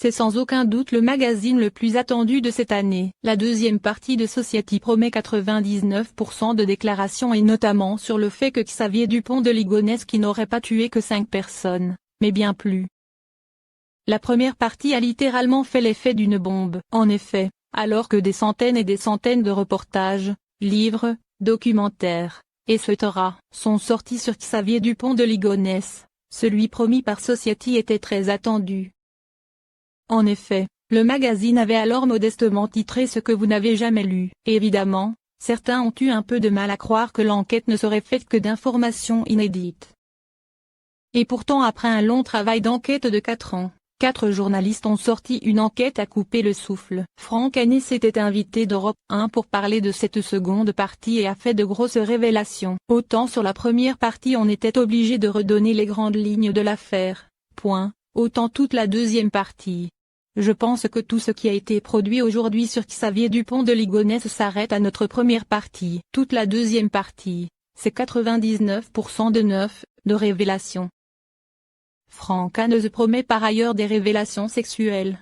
c'est sans aucun doute le magazine le plus attendu de cette année. La deuxième partie de Society promet 99% de déclarations et notamment sur le fait que Xavier Dupont de Ligonnès qui n'aurait pas tué que 5 personnes, mais bien plus. La première partie a littéralement fait l'effet d'une bombe. En effet, alors que des centaines et des centaines de reportages, livres, documentaires, etc. sont sortis sur Xavier Dupont de Ligonnès, celui promis par Society était très attendu. En effet, le magazine avait alors modestement titré ce que vous n'avez jamais lu. Évidemment, certains ont eu un peu de mal à croire que l'enquête ne serait faite que d'informations inédites. Et pourtant après un long travail d'enquête de 4 ans, 4 journalistes ont sorti une enquête à couper le souffle. Franck Hanet s'était invité d'Europe 1 pour parler de cette seconde partie et a fait de grosses révélations. Autant sur la première partie on était obligé de redonner les grandes lignes de l'affaire, autant toute la deuxième partie. Je pense que tout ce qui a été produit aujourd'hui sur Xavier Dupont de Ligonnès s'arrête à notre première partie. Toute la deuxième partie, c'est 99% de révélations. Franck Hanet promet par ailleurs des révélations sexuelles.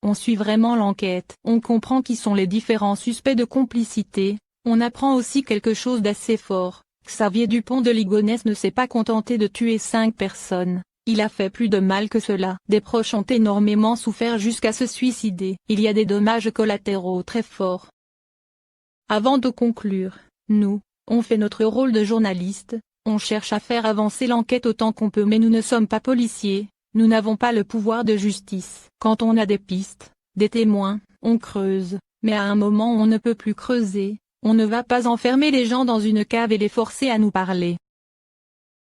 On suit vraiment l'enquête. On comprend qui sont les différents suspects de complicité, on apprend aussi quelque chose d'assez fort. Xavier Dupont de Ligonnès ne s'est pas contenté de tuer 5 personnes. Il a fait plus de mal que cela. Des proches ont énormément souffert jusqu'à se suicider. Il y a des dommages collatéraux très forts. Avant de conclure, nous, on fait notre rôle de journaliste, on cherche à faire avancer l'enquête autant qu'on peut mais nous ne sommes pas policiers, nous n'avons pas le pouvoir de justice. Quand on a des pistes, des témoins, on creuse, mais à un moment on ne peut plus creuser, on ne va pas enfermer les gens dans une cave et les forcer à nous parler.